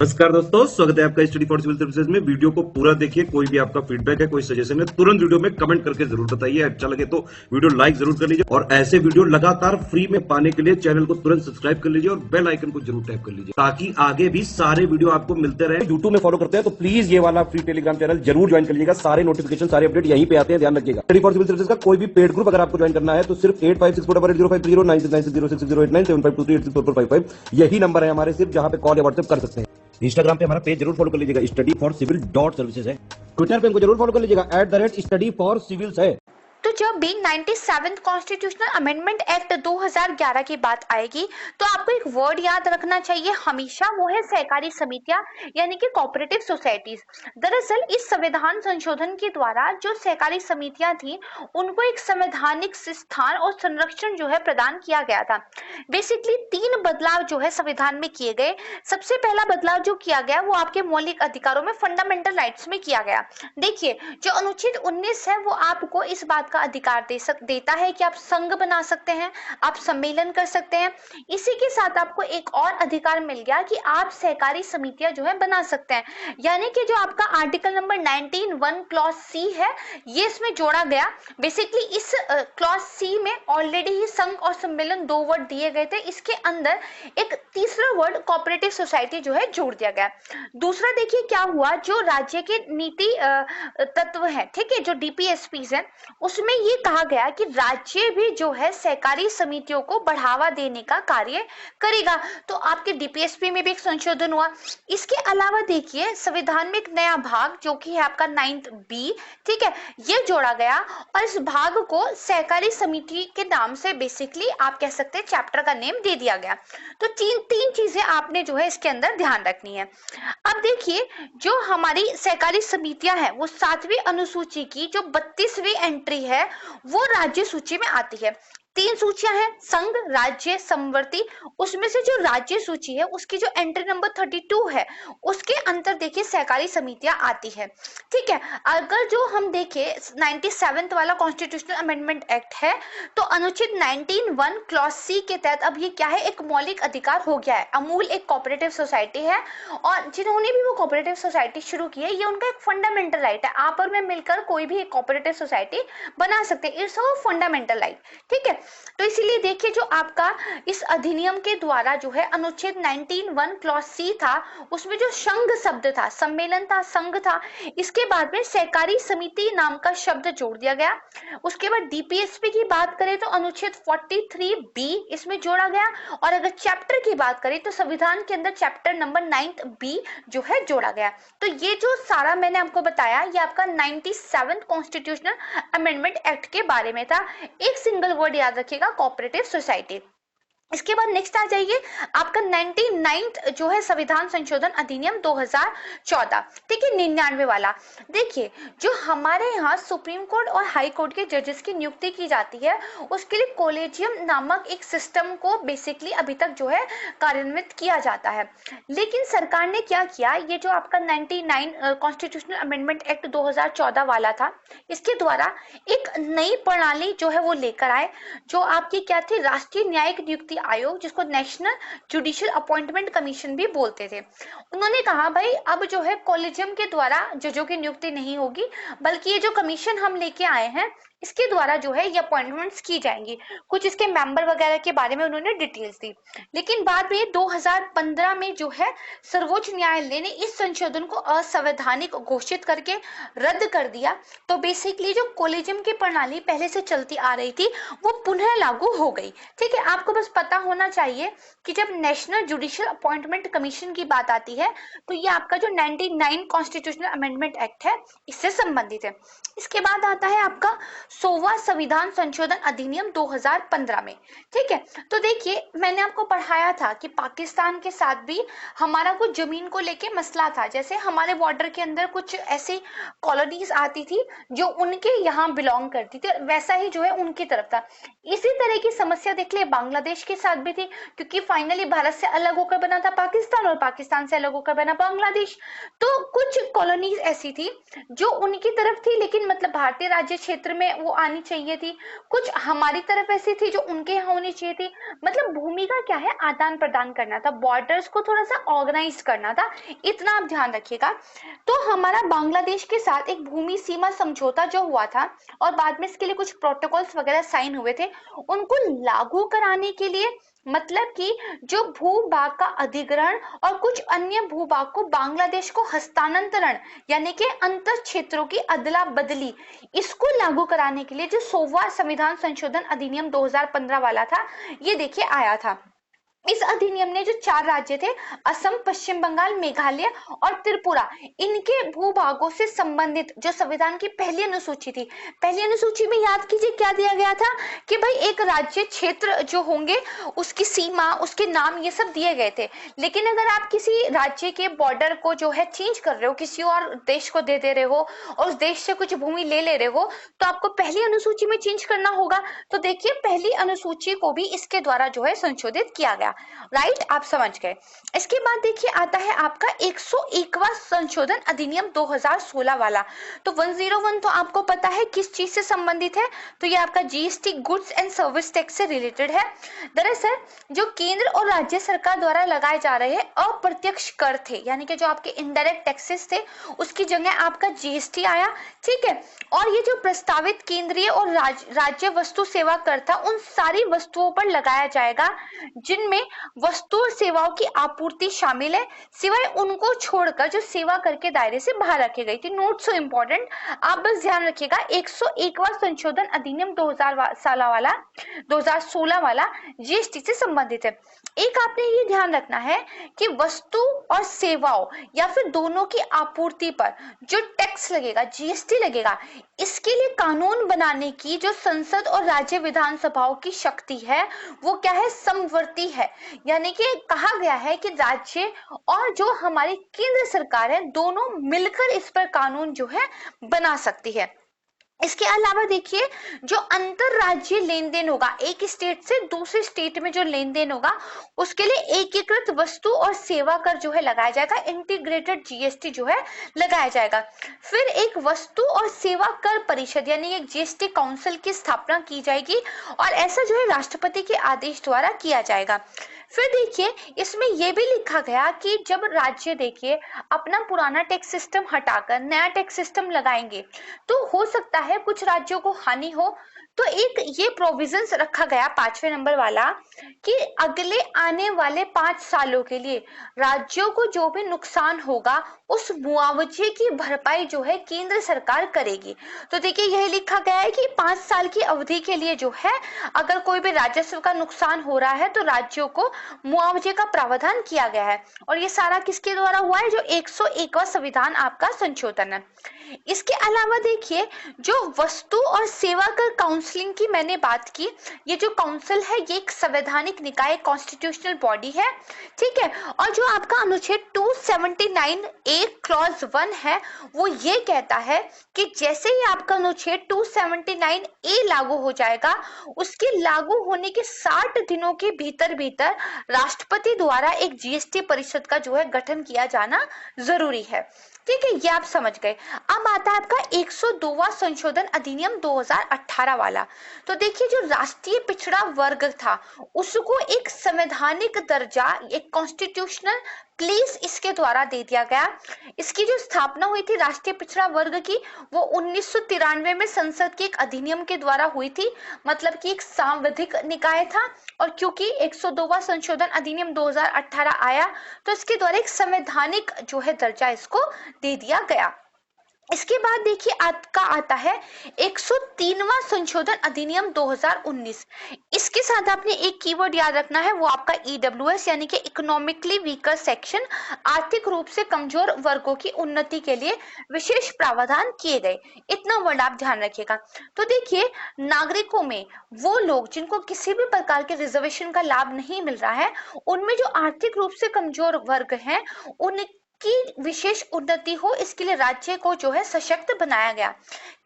नमस्कार दोस्तों, स्वागत है आपका स्टडी फॉर सिविल सर्विसेज में। वीडियो को पूरा देखिए। कोई भी आपका फीडबैक है, कोई सजेशन है, तुरंत वीडियो में कमेंट करके जरूर बताइए। अच्छा लगे तो वीडियो लाइक जरूर कर लीजिए और ऐसे वीडियो लगातार फ्री में पाने के लिए चैनल को तुरंत सब्सक्राइब कर लीजिए और बेल आइकन को जरूर टैप कर लीजिए ताकि आगे भी सारे वीडियो आपको मिलते रहे। यूट्यूब में फॉलो करते हैं तो प्लीज ये वाला फ्री टेलीग्राम चैनल जरूर ज्वाइन कर लीजिएगा। सारे नोटिफिकेशन, सारे अपडेट यहीं पे आते हैं, ध्यान रखिएगा। स्टडी फॉर सिविल सर्विसेज का कोई भी पेड ग्रुप अगर आपको ज्वाइन करना है तो सिर्फ 856480530969606089786445 यही नंबर है हमारे, सिर्फ जहां पे कॉल या व्हाट्सएप कर सकते हैं। इंस्टाग्राम पे हमारा पेज जरूर फॉलो कर लीजिएगा, स्टडी फॉर सिविल .सर्विसेज है। ट्विटर पे हमको जरूर फॉलो कर लीजिएगा, @स्टडी फॉर सिविल्स है। तो जब भी 97th कॉन्स्टिट्यूशनल अमेंडमेंट एक्ट 2011 की बात आएगी तो आपको एक वर्ड याद रखना चाहिए हमेशा, वो है सहकारी समितियां यानी कि कोऑपरेटिव सोसाइटीज। दरअसल इस संविधान संशोधन के द्वारा जो सहकारी समितियां थी उनको एक संवैधानिक स्थान और संरक्षण जो है प्रदान किया गया था। बेसिकली 3 बदलाव जो है संविधान में किए गए। सबसे पहला बदलाव जो किया गया वो आपके मौलिक अधिकारों में, फंडामेंटल राइट्स में किया गया। देखिए, जो अनुच्छेद 19 है वो आपको इस बात का अधिकार देता है कि आप संघ बना सकते हैं, आप सम्मेलन कर सकते हैं। इसी के साथ आपको एक और अधिकार मिल गया कि आप सहकारी समितियां जो है बना सकते हैं, यानी कि जो आपका आर्टिकल नंबर 19(1) क्लॉज सी है ये इसमें जोड़ा गया। बेसिकली इस क्लॉज सी में ऑलरेडी ही संघ और सम्मेलन 2 वर्ड दिए गए थे, इसके अंदर एक तीसरा वर्ड कोऑपरेटिव सोसाइटी जो है जोड़ दिया गया। दूसरा देखिए क्या हुआ, जो राज्य के नीति तत्व है, ठीक है, जो डीपीएसपीज है, उसमें ये कहा गया कि राज्य भी जो है सहकारी समितियों को बढ़ावा देने का कार्य करेगा। तो आपके डीपीएसपी में भी एक संशोधन हुआ। इसके अलावा देखिए संविधान में एक नया भाग जो कि है आपका 9th बी, ठीक है, ये जोड़ा गया और इस भाग को सहकारी समिति के नाम से बेसिकली आप कह सकते हैं चैप्टर का नेम दे दिया गया। तो तीन चीजें आपने जो है इसके अंदर ध्यान रखनी है। अब देखिए, जो हमारी सहकारी समितियां हैं वो 7वीं अनुसूची की जो 32वीं एंट्री है वो राज्य सूची में आती है। 3 सूचियां हैं, संघ, राज्य, समवर्ती। उसमें से जो राज्य सूची है उसकी जो एंट्री नंबर 32 है उसके अंदर देखिए सहकारी समितियां आती है, ठीक है। अगर जो हम देखें 97th वाला कॉन्स्टिट्यूशनल अमेंडमेंट एक्ट है तो अनुच्छेद 19(1) क्लॉज सी के तहत अब ये क्या है, एक मौलिक अधिकार हो गया है। अमूल एक कोऑपरेटिव सोसाइटी है और जिन्होंने भी वो कोऑपरेटिव सोसाइटी शुरू की है ये उनका एक फंडामेंटल राइट है। आप और मैं मिलकर कोई भी एक कोऑपरेटिव सोसाइटी बना सकते हैं, इट्स अ फंडामेंटल राइट, ठीक है। तो इसीलिए देखिए जो आपका इस अधिनियम के द्वारा जो है अनुच्छेद 19(1) क्लॉज सी था उसमें जो संघ शब्द था, सम्मेलन था, संघ था, इसके बाद में सहकारी समिति नाम का शब्द जोड़ दिया गया। उसके बाद डीपीएसपी की बात करें तो अनुच्छेद 43 बी इसमें जोड़ा गया और अगर चैप्टर की बात करें तो संविधान के अंदर चैप्टर नंबर 9th बी जो है जोड़ा गया। तो ये जो सारा मैंने आपको बताया ये आपका 97th कॉन्स्टिट्यूशनल अमेंडमेंट एक्ट के बारे में था। एक सिंगल वर्ड याद रखिएगा, कोऑपरेटिव सोसाइटी। इसके बाद नेक्स्ट आ जाइए आपका 99th जो है संविधान संशोधन अधिनियम 2014, ठीक है, 99 वाला। देखिए जो हमारे यहाँ सुप्रीम कोर्ट और हाई कोर्ट के जजेस की नियुक्ति की जाती है उसके लिए कॉलेजियम नामक एक सिस्टम को बेसिकली अभी तक जो है कार्यान्वित किया जाता है। लेकिन सरकार ने क्या किया, ये जो आपका 99 कॉन्स्टिट्यूशनल अमेंडमेंट एक्ट 2014 वाला था इसके द्वारा एक नई प्रणाली जो है वो लेकर आए, जो आपकी क्या थी, राष्ट्रीय न्यायिक नियुक्ति आयोग, जिसको नेशनल जुडिशियल अपॉइंटमेंट कमीशन भी बोलते थे। उन्होंने कहा भाई अब जो है कॉलेजियम के द्वारा जजों की नियुक्ति नहीं होगी बल्कि ये जो कमीशन हम लेके आए हैं इसके द्वारा जो है ये अपॉइंटमेंट्स की जाएंगी। कुछ इसके मेंबर वगैरह के बारे में उन्होंने डिटेल्स दी। लेकिन बाद में 2015 में जो है सर्वोच्च न्यायालय ने इस संशोधन को असंवैधानिक घोषित करके रद्द कर दिया। तो बेसिकली जो कॉलेजियम की प्रणाली पहले से चलती आ रही थी वो पुनः लागू हो गई, ठीक है। आपको बस पता होना चाहिए कि जब नेशनल जुडिशियल अपॉइंटमेंट कमीशन की बात आती है तो ये आपका जो 99 कॉन्स्टिट्यूशनल अमेंडमेंट एक्ट है इससे संबंधित है। इसके बाद आता है आपका 100वां संविधान संशोधन अधिनियम 2015 में, ठीक है। तो देखिए मैंने आपको पढ़ाया था कि पाकिस्तान के साथ भी हमारा कुछ जमीन को लेके मसला था। जैसे हमारे बॉर्डर के अंदर कुछ ऐसी कॉलोनीज आती थी जो उनके यहाँ बिलोंग करती थी, वैसा ही जो है उनकी तरफ था। इसी तरह की समस्या देख ले बांग्लादेश के साथ भी थी, क्योंकि फाइनली भारत से अलग होकर बना था पाकिस्तान और पाकिस्तान से अलग होकर बना बांग्लादेश। तो कुछ कॉलोनीज ऐसी थी जो उनकी तरफ थी लेकिन मतलब भारतीय राज्य क्षेत्र में वो आनी चाहिए थी, कुछ हमारी तरफ ऐसी थी जो उनके यहाँ होनी चाहिए थी। मतलब भूमि का क्या है, आदान प्रदान करना था, बॉर्डर्स को थोड़ा सा ऑर्गेनाइज करना था, इतना आप ध्यान रखिएगा। तो हमारा बांग्लादेश के साथ एक भूमि सीमा समझौता जो हुआ था और बाद में इसके लिए कुछ प्रोटोकॉल्स वगैरह साइन हुए थे, उनको लागू कराने के लिए, मतलब कि जो भूभाग का अधिग्रहण और कुछ अन्य भूभाग को बांग्लादेश को हस्तांतरण यानी कि अंतर क्षेत्रों की अदला बदली, इसको लागू कराने के लिए जो 100वां संविधान संशोधन अधिनियम 2015 वाला था, ये देखिए आया था। इस अधिनियम ने जो 4 राज्य थे, असम, पश्चिम बंगाल, मेघालय और त्रिपुरा, इनके भूभागों से संबंधित जो संविधान की पहली अनुसूची थी, पहली अनुसूची में याद कीजिए क्या दिया गया था कि भाई एक राज्य क्षेत्र जो होंगे उसकी सीमा, उसके नाम, ये सब दिए गए थे। लेकिन अगर आप किसी राज्य के बॉर्डर को जो है चेंज कर रहे हो, किसी और देश को दे दे रहे हो और उस देश से कुछ भूमि ले ले रहे हो, तो आपको पहली अनुसूची में चेंज करना होगा। तो देखिए पहली अनुसूची को भी इसके द्वारा जो है संशोधित किया गया। राइट, आप समझ गए। इसके बाद देखिए आता है आपका 101वां संशोधन अधिनियम 2016 वाला। तो 101 तो आपको पता है किस चीज से संबंधित है, तो ये आपका GST, goods and service tax से रिलेटेड है। दरअसल जो केंद्र और राज्य सरकार द्वारा लगाए जा रहे अप्रत्यक्ष कर थे, यानी कि जो आपके इनडायरेक्ट टैक्सेस थे, उसकी जगह आपका जीएसटी आया, ठीक है। और ये जो प्रस्तावित केंद्रीय और राज्य वस्तु सेवा कर था, उन सारी वस्तुओं पर लगाया जाएगा जिनमें वस्तु और सेवाओं की आपूर्ति शामिल है, सिवाय उनको छोड़कर जो सेवा कर के दायरे से बाहर रखी गई थी। नोट सो इंपॉर्टेंट, आप बस ध्यान रखिएगा 101वां संशोधन अधिनियम 2016 वाला जीएसटी से संबंधित है। एक आपने ये ध्यान रखना है कि वस्तु और सेवाओं या फिर दोनों की आपूर्ति पर जो टैक्स लगेगा, जीएसटी लगेगा, इसके लिए कानून बनाने की जो संसद और राज्य विधानसभाओं की शक्ति है, वो क्या है, समवर्ती है। यानी कि कहा गया है कि राज्य और जो हमारी केंद्र सरकार है, दोनों मिलकर इस पर कानून जो है बना सकती है। इसके अलावा देखिए जो अंतर राज्य लेन देन होगा, एक स्टेट से दूसरे स्टेट में जो लेन देन होगा, उसके लिए एकीकृत वस्तु और सेवा कर जो है लगाया जाएगा, इंटीग्रेटेड जीएसटी जो है लगाया जाएगा। फिर एक वस्तु और सेवा कर परिषद यानी एक जीएसटी काउंसिल की स्थापना की जाएगी और ऐसा जो है राष्ट्रपति के आदेश द्वारा किया जाएगा। फिर देखिए इसमें यह भी लिखा गया कि जब राज्य देखिए अपना पुराना टैक्स सिस्टम हटाकर नया टैक्स सिस्टम लगाएंगे, तो हो सकता है कुछ राज्यों को हानि हो। तो एक ये प्रोविजंस रखा गया 5वें नंबर वाला कि अगले आने वाले 5 सालों के लिए राज्यों को जो भी नुकसान होगा उस मुआवजे की भरपाई जो है केंद्र सरकार करेगी। तो देखिए यह लिखा गया है कि 5 साल की अवधि के लिए जो है अगर कोई भी राजस्व का नुकसान हो रहा है तो राज्यों को मुआवजे का प्रावधान किया गया है। और ये सारा किसके द्वारा हुआ है, जो 101वां संविधान आपका संशोधन है। इसके अलावा देखिए जो वस्तु और सेवा कर काउंसलिंग की मैंने बात की, ये जो काउंसिल है ये एक संवैधानिक निकाय, कॉन्स्टिट्यूशनल बॉडी है, ठीक है। और जो आपका अनुच्छेद 279 ए क्लॉज 1 है, वो ये कहता है कि जैसे ही आपका अनुच्छेद 279 ए लागू हो जाएगा, उसके लागू होने के 60 दिनों के भीतर भीतर राष्ट्रपति द्वारा एक जीएसटी परिषद का जो है गठन किया जाना जरूरी है, ठीक है। ये आप समझ गए। अब आता है आपका 102वां संशोधन अधिनियम 2018 वाला। तो देखिए जो राष्ट्रीय पिछड़ा वर्ग था उसको एक संवैधानिक दर्जा, एक कॉन्स्टिट्यूशनल प्लेस इसके द्वारा दे दिया गया। इसकी जो स्थापना हुई थी राष्ट्रीय पिछड़ा वर्ग की, वो 1993 में संसद के एक अधिनियम के द्वारा हुई थी, मतलब कि एक सांविधिक निकाय था। और क्योंकि 102वां संशोधन अधिनियम 2018 आया तो इसके द्वारा एक संवैधानिक जो है दर्जा इसको दे दिया गया। इसके बाद देखिए आपका आता है 103वां संशोधन अधिनियम 2019। इसके साथ आपने एक कीवर्ड याद रखना है, वो आपका ईडब्ल्यूएस यानी कि इकोनॉमिकली वीकर सेक्शन, आर्थिक रूप से कमजोर वर्गों की उन्नति के लिए विशेष प्रावधान किए गए, इतना वर्ड आप ध्यान रखिएगा। तो देखिए नागरिकों में वो लोग जिनको किसी भी प्रकार के रिजर्वेशन का लाभ नहीं मिल रहा है, उनमें जो आर्थिक रूप से कमजोर वर्ग हैं की विशेष उन्नति हो, इसके लिए राज्य को जो है सशक्त बनाया गया।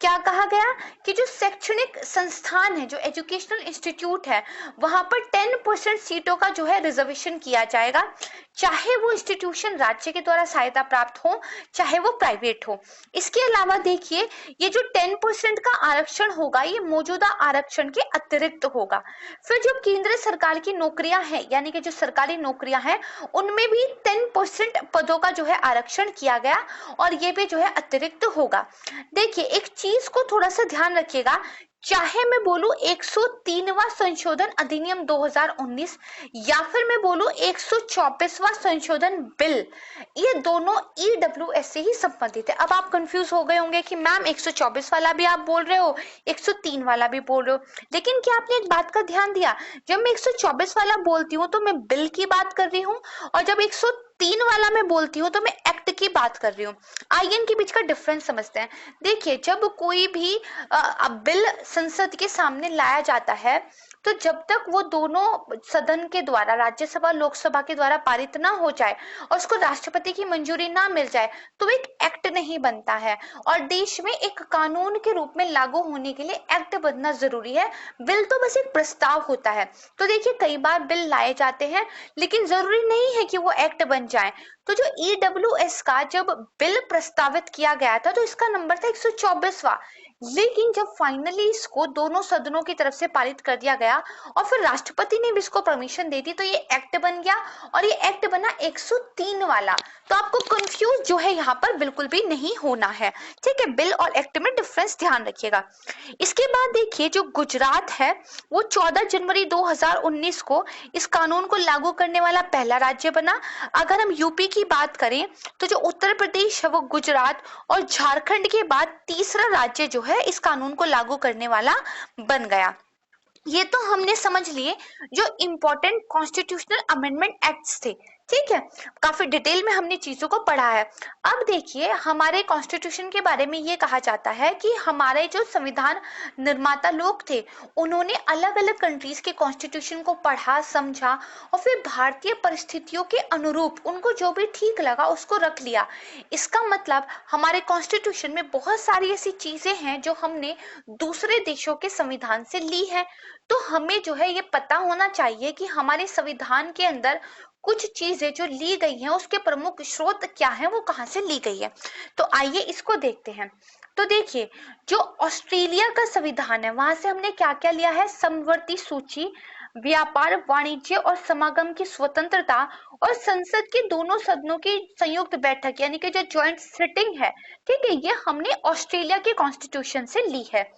क्या कहा गया कि जो शैक्षणिक संस्थान है, जो एजुकेशनल इंस्टीट्यूट है, वहां पर 10% सीटों का जो है रिजर्वेशन किया जाएगा, चाहे वो इंस्टीट्यूशन राज्य के द्वारा सहायता प्राप्त हो चाहे वो प्राइवेट हो। इसके अलावा देखिए, ये जो 10% का आरक्षण होगा, ये मौजूदा आरक्षण के अतिरिक्त होगा। फिर जो केंद्र सरकार की नौकरियां हैं, यानी कि जो सरकारी नौकरियां हैं, उनमें भी 10% पदों का जो है आरक्षण किया गया और ये भी जो है अतिरिक्त होगा। देखिए, एक चीज को थोड़ा सा ध्यान रखिएगा, चाहे मैं बोलूं 103वां संशोधन अधिनियम 2019 या फिर मैं बोलूं 124वां संशोधन बिल, ये दोनों ईडब्ल्यूएस से ही संबंधित है। अब आप कंफ्यूज हो गए होंगे कि मैम 124 वाला भी आप बोल रहे हो, 103 वाला भी बोल रहे हो, लेकिन क्या आपने एक बात का ध्यान दिया, जब मैं 124 वाला बोलती हूँ तो मैं बिल की बात कर रही हूँ, और जब 103 वाला मैं बोलती हूँ तो मैं एक्ट की बात कर रही हूँ। आइए इनके बीच का डिफरेंस समझते हैं। देखिए, जब कोई भी बिल संसद के सामने लाया जाता है, तो जब तक वो दोनों सदन के द्वारा, राज्यसभा लोकसभा के द्वारा पारित ना हो जाए और उसको राष्ट्रपति की मंजूरी ना मिल जाए, तो एक एक्ट नहीं बनता है। और देश में एक कानून के रूप में लागू होने के लिए एक्ट बनना जरूरी है। बिल तो बस एक प्रस्ताव होता है। तो देखिए, कई बार बिल लाए जाते हैं, लेकिन जरूरी नहीं है कि वो एक्ट बन जाए। तो जो ईडब्ल्यूएस का जब बिल प्रस्तावित किया गया था, तो इसका नंबर था 124वां, लेकिन जब फाइनली इसको दोनों सदनों की तरफ से पारित कर दिया गया और फिर राष्ट्रपति ने भी इसको परमिशन दे दी, तो ये एक्ट बन गया और ये एक्ट बना 103 वाला। तो आपको कंफ्यूज जो है यहाँ पर बिल्कुल भी नहीं होना है, ठीक है। बिल और एक्ट में डिफरेंस ध्यान रखिएगा। इसके बाद देखिए, जो गुजरात है वो 14 जनवरी 2019 को इस कानून को लागू करने वाला पहला राज्य बना। अगर हम यूपी की बात करें, तो जो उत्तर प्रदेश है वो गुजरात और झारखंड के बाद तीसरा राज्य जो है इस कानून को लागू करने वाला बन गया। ये तो हमने समझ लिए जो इंपॉर्टेंट कॉन्स्टिट्यूशनल अमेंडमेंट एक्ट्स थे, ठीक है। काफी डिटेल में हमने चीजों को पढ़ा है। अब देखिए, हमारे कॉन्स्टिट्यूशन के बारे में ये कहा जाता है कि हमारे जो संविधान निर्माता लोग थे, उन्होंने अलग अलग कंट्रीज के कॉन्स्टिट्यूशन को पढ़ा, समझा और फिर भारतीय परिस्थितियों के अनुरूप उनको जो भी ठीक लगा उसको रख लिया। इसका मतलब हमारे कॉन्स्टिट्यूशन में बहुत सारी ऐसी चीजें हैं जो हमने दूसरे देशों के संविधान से ली है। तो हमें जो है ये पता होना चाहिए कि हमारे संविधान के अंदर कुछ चीजें जो ली गई हैं उसके प्रमुख स्रोत क्या हैं, वो कहां से ली गई है। तो आइए इसको देखते हैं। तो देखिए, जो ऑस्ट्रेलिया का संविधान है, वहां से हमने क्या क्या लिया है, समवर्ती सूची, व्यापार, वाणिज्य और समागम की स्वतंत्रता और संसद के दोनों सदनों की संयुक्त बैठक, यानी कि जो ज्वाइंट सिटिंग है, ठीक है, ये हमने ऑस्ट्रेलिया के कॉन्स्टिट्यूशन से ली है।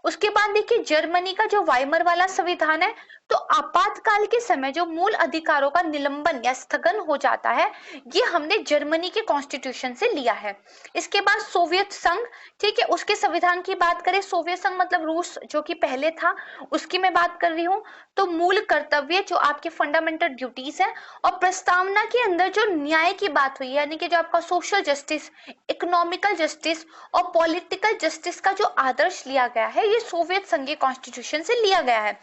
उसके बाद देखिए, जर्मनी का जो वाइमर वाला संविधान है, तो आपातकाल के समय जो मूल अधिकारों का निलंबन या स्थगन हो जाता है, ये हमने जर्मनी के कॉन्स्टिट्यूशन से लिया है। इसके बाद सोवियत संघ, ठीक है, उसके संविधान की बात करें, सोवियत संघ मतलब रूस जो कि पहले था, उसकी मैं बात कर रही हूँ। तो मूल कर्तव्य जो आपके फंडामेंटल ड्यूटीज है, और प्रस्तावना के अंदर जो न्याय की बात हुई, यानी कि जो आपका सोशल जस्टिस, इकोनॉमिकल जस्टिस और पॉलिटिकल जस्टिस का जो आदर्श लिया गया है, ये सोवियत संघीय कॉन्स्टिट्यूशन से लिया गया है।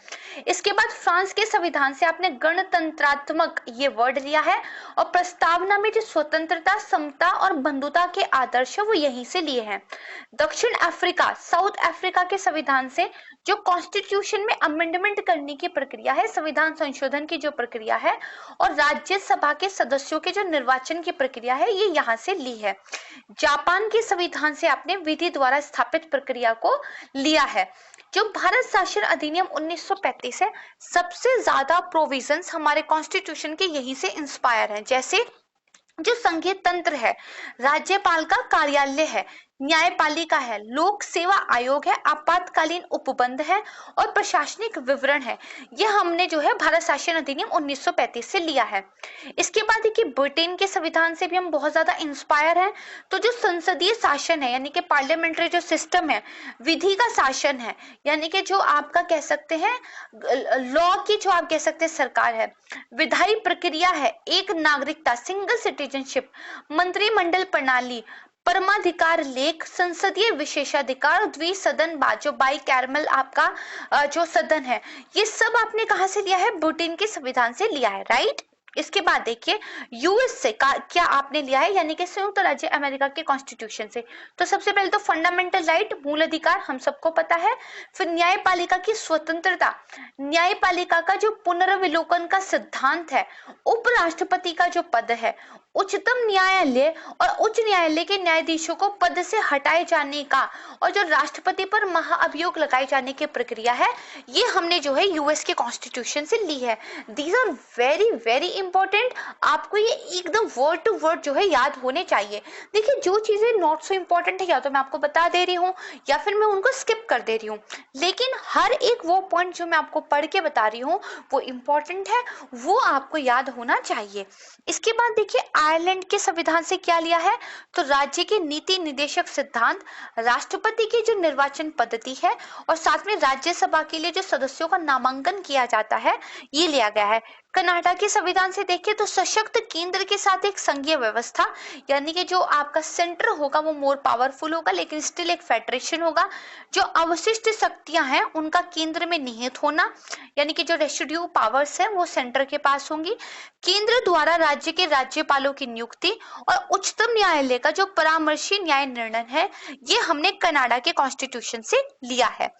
इसके बाद फ्रांस के संविधान से आपने गणतंत्रात्मक ये वर्ड लिया है, और प्रस्तावना में जो स्वतंत्रता, समता और बंधुता के आदर्श है वो यहीं से लिए हैं। दक्षिण अफ्रीका, साउथ अफ्रीका के संविधान से जो कॉन्स्टिट्यूशन में अमेंडमेंट करने की प्रक्रिया है, संविधान संशोधन की जो प्रक्रिया है, और राज्यसभा के सदस्यों के जो निर्वाचन की प्रक्रिया है, ये यहाँ से ली है। जापान के संविधान से आपने विधि द्वारा स्थापित प्रक्रिया को लिया है। जो भारत शासन अधिनियम 1935 है, सबसे ज्यादा प्रोविजंस हमारे कॉन्स्टिट्यूशन के यहीं से इंस्पायर हैं। जैसे जो संघीय तंत्र है, राज्यपाल का कार्यालय है, न्यायपालिका है, लोक सेवा आयोग है, आपातकालीन उपबंध है और प्रशासनिक विवरण है, यह हमने जो है भारत शासन अधिनियम 1935 से लिया है। इसके बाद देखिए, ब्रिटेन के संविधान से भी हम बहुत ज्यादा इंस्पायर हैं। तो जो संसदीय शासन है, यानी कि पार्लियामेंट्री जो सिस्टम है, विधि का शासन है, यानी कि जो आपका कह सकते हैं लॉ की जो आप कह सकते हैं सरकार है, विधायी प्रक्रिया है, एक नागरिकता, सिंगल सिटीजनशिप, मंत्रिमंडल प्रणाली, परमाधिकार लेख, संसदीय विशेषाधिकार, द्विसदन बात जो बाई कैरमल आपका जो सदन है, ये सब आपने कहां से लिया है, ब्रिटेन के संविधान से लिया है, राइट। इसके बाद देखिए यूएस से क्या आपने लिया है, यानी कि संयुक्त राज्य अमेरिका के कॉन्स्टिट्यूशन से। तो सबसे पहले तो फंडामेंटल राइट, मूल अधिकार, हम सबको पता है। फिर न्यायपालिका की स्वतंत्रता, न्यायपालिका का जो पुनर्विलोकन का सिद्धांत है, उपराष्ट्रपति का जो पद है, उच्चतम न्यायालय और उच्च न्यायालय के न्यायाधीशों को पद से हटाए जाने का, और जो राष्ट्रपति पर महाअभियोग लगाए जाने की प्रक्रिया है, ये हमने जो है यूएस के कॉन्स्टिट्यूशन से ली है। These are very very important, आपको ये एकदम वर्ड टू वर्ड जो है याद होने चाहिए। देखिए जो चीजें नॉट सो इंपॉर्टेंट है या तो मैं आपको बता दे रही हूँ या फिर मैं उनको स्किप कर दे रही हूँ, लेकिन हर एक वो पॉइंट जो मैं आपको पढ़ के बता रही हूँ वो इंपॉर्टेंट है, वो आपको याद होना चाहिए। इसके बाद देखिए आयरलैंड के संविधान से क्या लिया है, तो राज्य के नीति निर्देशक सिद्धांत, राष्ट्रपति की जो निर्वाचन पद्धति है, और साथ में राज्यसभा के लिए जो सदस्यों का नामांकन किया जाता है, ये लिया गया है। कनाडा के संविधान से देखिए तो सशक्त केंद्र के साथ एक संघीय व्यवस्था, यानी कि जो आपका सेंटर होगा वो मोर पावरफुल होगा लेकिन स्टिल एक फेडरेशन होगा। जो अवशिष्ट शक्तियां हैं उनका केंद्र में निहित होना, यानी कि जो रेसिड्यू पावर्स है वो सेंटर के पास होंगी। केंद्र द्वारा राज्य के राज्यपालों की नियुक्ति, और उच्चतम न्यायालय का जो परामर्शी न्याय निर्णय है, ये हमने कनाडा के कॉन्स्टिट्यूशन से लिया है।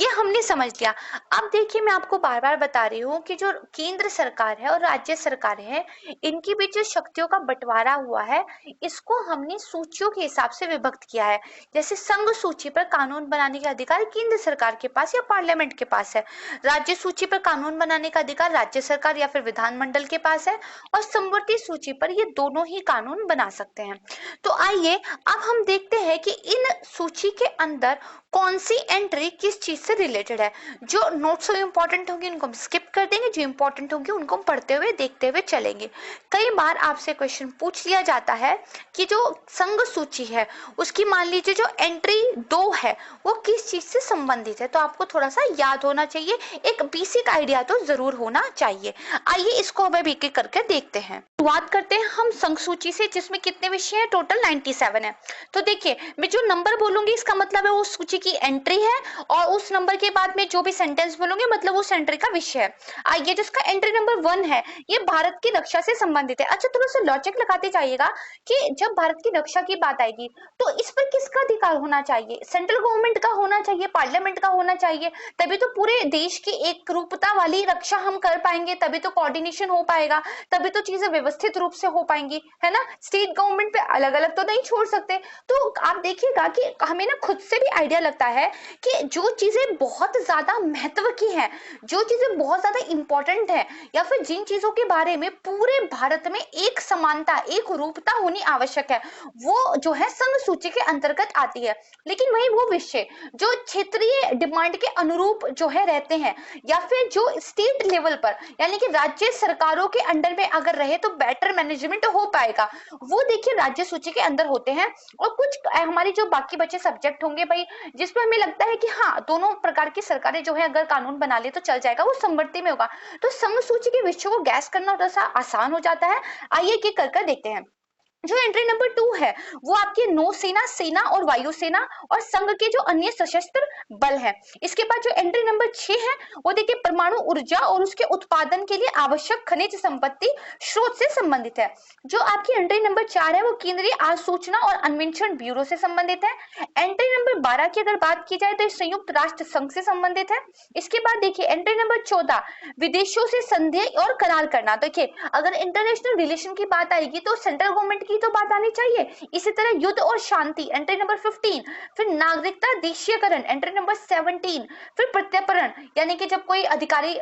ये हमने समझ लिया। अब देखिए मैं आपको बार बार बता रही हूँ कि जो केंद्र सरकार है और राज्य सरकार है, इनके बीच जो शक्तियों का बंटवारा हुआ है, इसको हमने सूचियों के हिसाब से विभक्त किया है। जैसे संघ सूची पर कानून बनाने का अधिकार केंद्र सरकार के पास या पार्लियामेंट के पास है, राज्य सूची पर कानून बनाने का अधिकार राज्य सरकार या फिर विधानमंडल के पास है, और समवर्ती सूची पर ये दोनों ही कानून बना सकते हैं। तो आइए अब हम देखते हैं कि इन सूची के अंदर कौन सी एंट्री किस चीज से रिलेटेड है। जो नोट सो इंपॉर्टेंट होंगे उनको हम स्किप कर देंगे, जो इंपॉर्टेंट होंगे उनको हम पढ़ते हुए देखते हुए चलेंगे। कई बार आपसे क्वेश्चन पूछ लिया जाता है कि जो संघ सूची है उसकी मान लीजिए जो एंट्री 2 है वो किस चीज से संबंधित है, तो आपको थोड़ा सा याद होना चाहिए, एक बेसिक आइडिया तो जरूर होना चाहिए। आइए इसको अब एक एक करके देखते हैं। शुरुआत करते हैं हम संघ सूची से, जिसमें कितने विषय हैं, टोटल 97 है। तो देखिए मैं जो नंबर बोलूंगी इसका मतलब है वो सूची की एंट्री है, और उस नंबर के बाद में जो भी सेंटेंस बोलूंगी मतलब उस एंट्री का विषय है। आइए जिसका एंट्री नंबर 1 है, ये भारत की रक्षा से संबंधित है। अच्छा थोड़ा सा लॉजिक लगाते जाइएगा कि जब भारत की रक्षा की बात आएगी तो इस पर किसका अधिकार होना चाहिए, सेंट्रल गवर्नमेंट का होना चाहिए, पार्लियामेंट का होना चाहिए, तभी तो पूरे देश की एक रूपता वाली रक्षा हम कर पाएंगे, तभी तो कोऑर्डिनेशन हो पाएगा, तभी तो चीजें व्यवस्थित रूप से हो पाएंगी, है ना। स्टेट गवर्नमेंट पे अलग अलग तो नहीं छोड़ सकते। तो आप देखिएगा कि हमें ना खुद से भी आइडिया लगता है कि जो चीजें बहुत ज्यादा महत्व की हैं, जो चीजें बहुत ज्यादा इंपॉर्टेंट है, या फिर जिन चीजों के बारे में पूरे भारत में एक समानता एक रूपता होनी आवश्यक है, वो जो है संघ सूची के अंतर्गत आती है। लेकिन वही वो विषय जो क्षेत्रीय डिमांड के अनुरूप जो है रहते हैं, या फिर जो स्टेट लेवल पर यानी कि राज्य सरकारों के अंडर में अगर रहे तो बेटर मैनेजमेंट हो पाएगा, वो देखिए राज्य सूची के अंदर होते हैं। और कुछ हमारी जो बाकी बचे सब्जेक्ट होंगे भाई, जिसमें हमें लगता है कि हाँ दोनों प्रकार की सरकारें जो है अगर कानून बना ले तो चल जाएगा, वो समवर्ती में होगा। तो संघ सूची के विषयों को गैस करना थोड़ा सा आसान हो जाता है। आइए कि कर देखते हैं। जो एंट्री नंबर 2 है वो आपकी नौसेना, सेना और वायुसेना और संघ के जो अन्य सशस्त्र बल है। इसके बाद जो एंट्री नंबर 6 है वो देखिए परमाणु ऊर्जा और उसके उत्पादन के लिए आवश्यक खनिज संपत्ति स्रोत से संबंधित है। जो आपकी एंट्री नंबर 4 है वो केंद्रीय आसूचना और अन्वेषण ब्यूरो से संबंधित है। एंट्री नंबर 12 की अगर बात की जाए तो संयुक्त राष्ट्र संघ से संबंधित है। इसके बाद देखिए एंट्री नंबर 14 विदेशों से संधि और करार करना। देखिए अगर इंटरनेशनल रिलेशन की बात आएगी तो सेंट्रल गवर्नमेंट की तो बात आनी चाहिए। इसी तरह युद्ध और शांति एंट्री नंबर 15, फिर नागरिकता देशीयकरण एंट्री नंबर 17, फिर प्रत्यर्पण यानी कि जब कोई अधिकारी